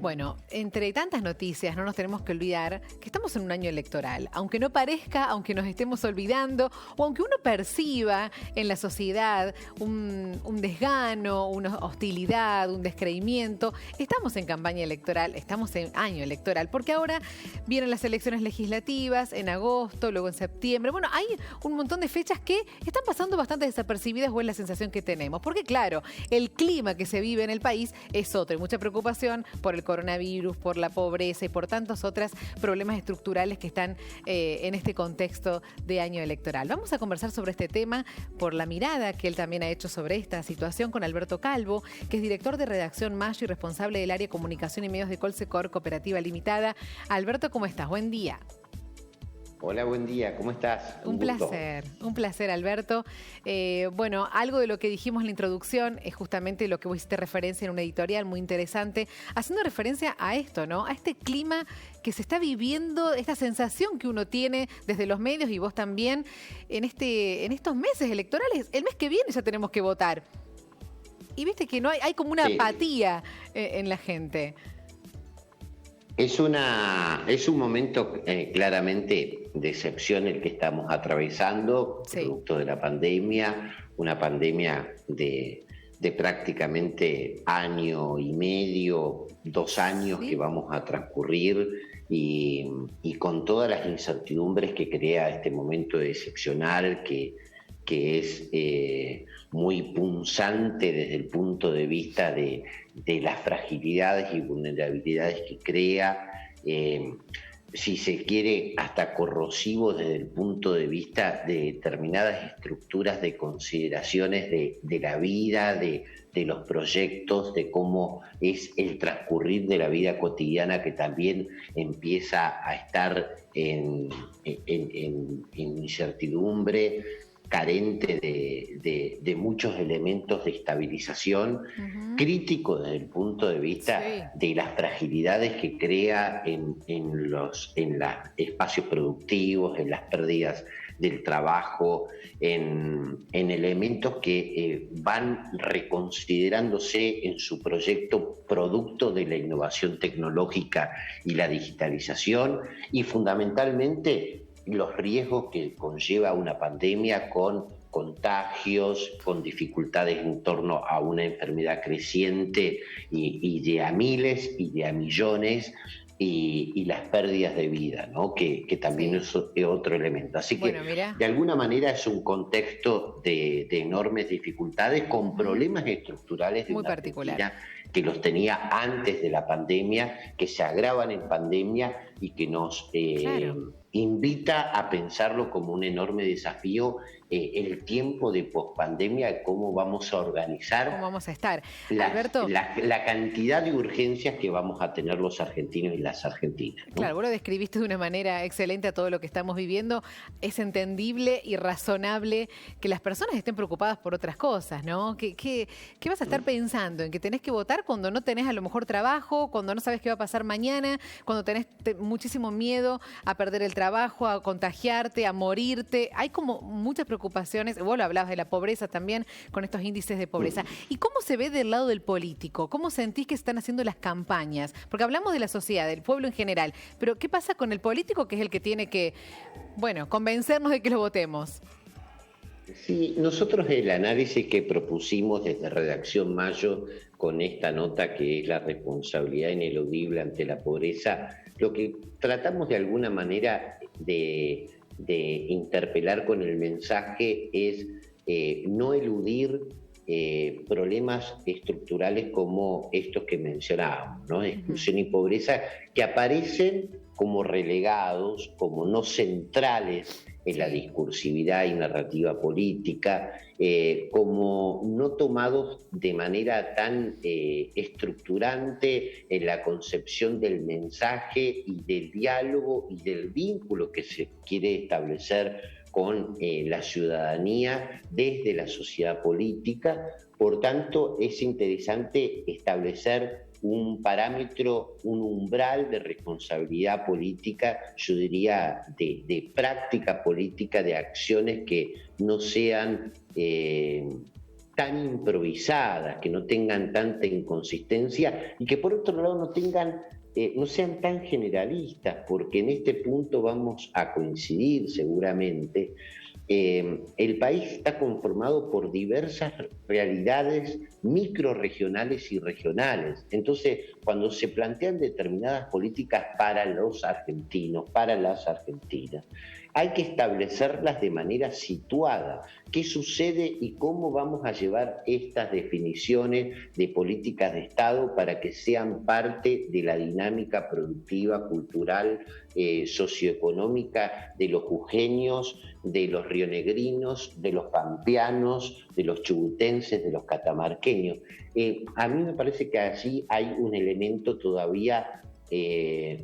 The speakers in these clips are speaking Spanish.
Bueno, entre tantas noticias no nos tenemos que olvidar que estamos en un año electoral. Aunque no parezca, aunque nos estemos olvidando o aunque uno perciba en la sociedad un desgano, una hostilidad, un descreimiento, estamos en campaña electoral, estamos en año electoral, porque ahora vienen las elecciones legislativas en agosto, luego en septiembre. Bueno, hay un montón de fechas que están pasando bastante desapercibidas, o es la sensación que tenemos. Porque claro, el clima que se vive en el país es otro. Hay mucha preocupación por el coronavirus, por la pobreza y por tantos otros problemas estructurales que están en este contexto de año electoral. Vamos a conversar sobre este tema por la mirada que él también ha hecho sobre esta situación con Alberto Calvo, que es director de redacción Mayo y responsable del área Comunicación y Medios de Colsecor Cooperativa Limitada. Alberto, ¿cómo estás? Buen día. Hola, buen día, ¿cómo estás? Un placer, Alberto. Bueno, algo de lo que dijimos en la introducción es justamente lo que vos hiciste referencia en una editorial muy interesante, haciendo referencia a esto, ¿no? A este clima que se está viviendo, esta sensación que uno tiene desde los medios y vos también en estos meses electorales. El mes que viene ya tenemos que votar. Y viste que no hay como una apatía en la gente. Es un momento claramente de excepción el que estamos atravesando, producto de la pandemia, una pandemia de prácticamente año y medio, 2 años que vamos a transcurrir y con todas las incertidumbres que crea este momento excepcional que es muy punzante desde el punto de vista de las fragilidades y vulnerabilidades que crea, si se quiere, hasta corrosivo desde el punto de vista de determinadas estructuras de consideraciones de la vida, de los proyectos, de cómo es el transcurrir de la vida cotidiana, que también empieza a estar en incertidumbre, carente de muchos elementos de estabilización, crítico desde el punto de vista de las fragilidades que crea en los espacios productivos, en las pérdidas del trabajo, en elementos que van reconsiderándose en su proyecto producto de la innovación tecnológica y la digitalización, y fundamentalmente los riesgos que conlleva una pandemia con contagios, con dificultades en torno a una enfermedad creciente y de a miles y de a millones, y las pérdidas de vida, ¿no? Que también es otro elemento. Así que, de alguna manera, es un contexto de enormes dificultades, con problemas estructurales de muy una particular Argentina que los tenía antes de la pandemia, que se agravan en pandemia y que nos invita a pensarlo como un enorme desafío, el tiempo de pospandemia, cómo vamos a organizar, cómo vamos a estar. Alberto, la cantidad de urgencias que vamos a tener los argentinos y las argentinas, ¿no? Claro, vos lo describiste de una manera excelente a todo lo que estamos viviendo. Es entendible y razonable que las personas estén preocupadas por otras cosas, ¿no? ¿Qué vas a estar pensando? ¿En que tenés que votar cuando no tenés a lo mejor trabajo, cuando no sabes qué va a pasar mañana, cuando tenés muchísimo miedo a perder el trabajo, a contagiarte, a morirte? Hay como muchas preocupaciones. Vos lo hablabas de la pobreza también, con estos índices de pobreza. ¿Y cómo se ve del lado del político? ¿Cómo sentís que están haciendo las campañas? Porque hablamos de la sociedad, del pueblo en general, pero ¿qué pasa con el político, que es el que tiene que, convencernos de que lo votemos? Sí, nosotros el análisis que propusimos desde Redacción Mayo con esta nota, que es la responsabilidad ineludible ante la pobreza, lo que tratamos de alguna manera de interpelar con el mensaje es no eludir problemas estructurales como estos que mencionábamos, ¿no? Exclusión y pobreza, que aparecen como relegados, como no centrales en la discursividad y narrativa política, como no tomados de manera tan estructurante en la concepción del mensaje y del diálogo y del vínculo que se quiere establecer con la ciudadanía desde la sociedad política. Por tanto, es interesante establecer un parámetro, un umbral de responsabilidad política, yo diría de práctica política, de acciones que no sean tan improvisadas, que no tengan tanta inconsistencia y que por otro lado no sean tan generalistas, porque en este punto vamos a coincidir seguramente. El país está conformado por diversas realidades microrregionales y regionales. Entonces, cuando se plantean determinadas políticas para los argentinos, para las argentinas, hay que establecerlas de manera situada. ¿Qué sucede y cómo vamos a llevar estas definiciones de políticas de Estado para que sean parte de la dinámica productiva, cultural, socioeconómica de los jujeños, de los rionegrinos, de los pampeanos, de los chubutenses, de los catamarqueños? A mí me parece que allí hay un elemento todavía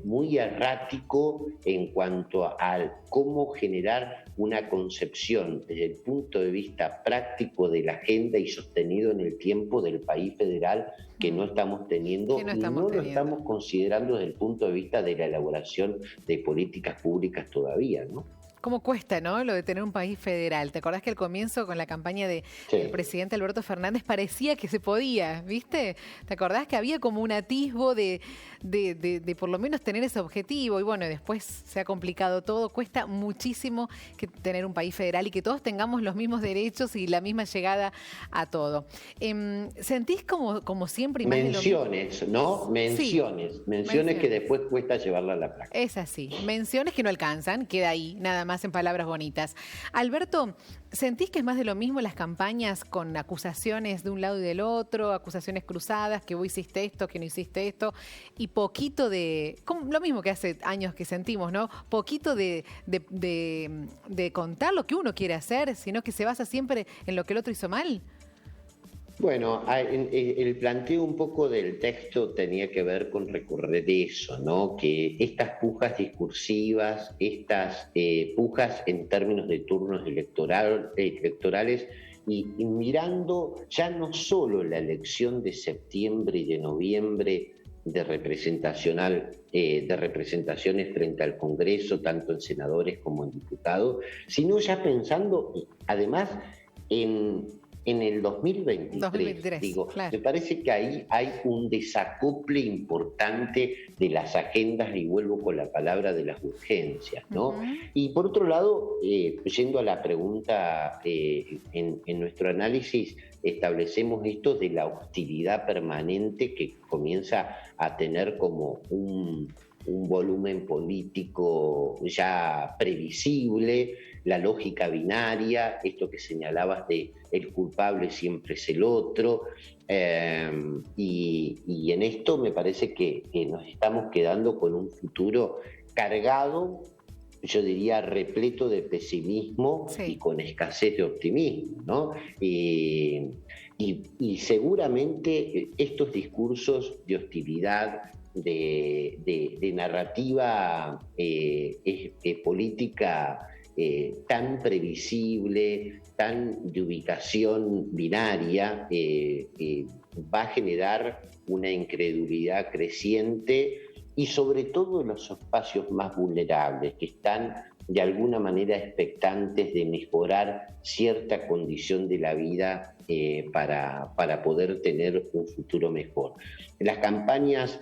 muy errático en cuanto a cómo generar una concepción desde el punto de vista práctico de la agenda y sostenido en el tiempo del país federal que no estamos teniendo, y no lo estamos considerando desde el punto de vista de la elaboración de políticas públicas todavía, ¿no? ¿Cómo cuesta, no? Lo de tener un país federal. ¿Te acordás que al comienzo con la campaña del presidente Alberto Fernández parecía que se podía, ¿viste? ¿Te acordás que había como un atisbo de por lo menos tener ese objetivo? Y bueno, después se ha complicado todo. Cuesta muchísimo tener un país federal y que todos tengamos los mismos derechos y la misma llegada a todo. ¿Sentís como siempre? Y más menciones, ¿no? Menciones que después cuesta llevarla a la práctica. Es así. Menciones que no alcanzan, queda ahí, nada más en palabras bonitas. Alberto, ¿sentís que es más de lo mismo las campañas con acusaciones de un lado y del otro, acusaciones cruzadas, que vos hiciste esto, que no hiciste esto, y poquito lo mismo que hace años que sentimos, ¿no? Poquito de contar lo que uno quiere hacer, sino que se basa siempre en lo que el otro hizo mal? Bueno, el planteo un poco del texto tenía que ver con recorrer eso, ¿no? Que estas pujas discursivas, estas pujas en términos de turnos electorales y mirando ya no solo la elección de septiembre y de noviembre de representaciones frente al Congreso, tanto en senadores como en diputados, sino ya pensando además en el 2023, digo, claro. Me parece que ahí hay un desacople importante de las agendas, y vuelvo con la palabra de las urgencias, ¿no? Y por otro lado, yendo a la pregunta, en nuestro análisis establecemos esto de la hostilidad permanente que comienza a tener como un volumen político ya previsible, la lógica binaria, esto que señalabas de el culpable siempre es el otro, y en esto me parece que nos estamos quedando con un futuro cargado, yo diría repleto de pesimismo y con escasez de optimismo, ¿no? Y seguramente estos discursos de hostilidad, de narrativa política tan previsible, tan de ubicación binaria, va a generar una incredulidad creciente y sobre todo en los espacios más vulnerables, que están de alguna manera expectantes de mejorar cierta condición de la vida para poder tener un futuro mejor. Las campañas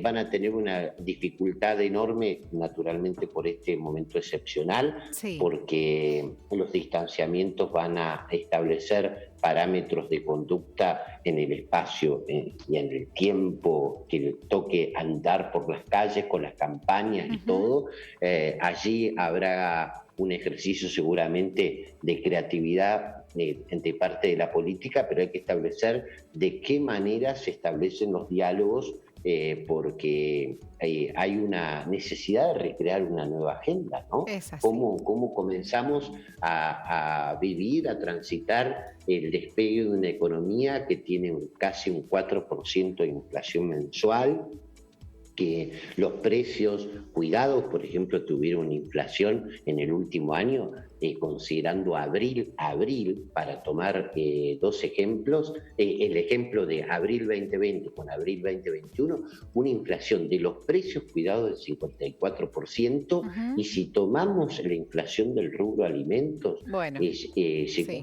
van a tener una dificultad enorme, naturalmente por este momento excepcional, porque los distanciamientos van a establecer parámetros de conducta en el espacio y en el tiempo que le toque andar por las calles con las campañas y todo. Allí habrá un ejercicio seguramente de creatividad de parte de la política, pero hay que establecer de qué manera se establecen los diálogos, porque hay una necesidad de recrear una nueva agenda, ¿no? ¿Cómo comenzamos a vivir, a transitar el despegue de una economía que tiene casi un 4% de inflación mensual, que los precios cuidados, por ejemplo, tuvieron una inflación en el último año, considerando abril, para tomar dos ejemplos, el ejemplo de abril 2020 con abril 2021, una inflación de los precios cuidados del 54%, y si tomamos la inflación del rubro alimentos, bueno,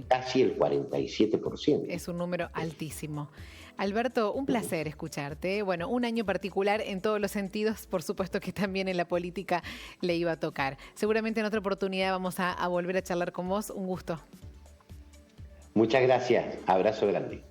casi el 47%. Es un número altísimo. Alberto, un placer escucharte. Bueno, un año particular en todos los sentidos, por supuesto que también en la política le iba a tocar. Seguramente en otra oportunidad vamos a volver a charlar con vos. Un gusto. Muchas gracias. Abrazo grande.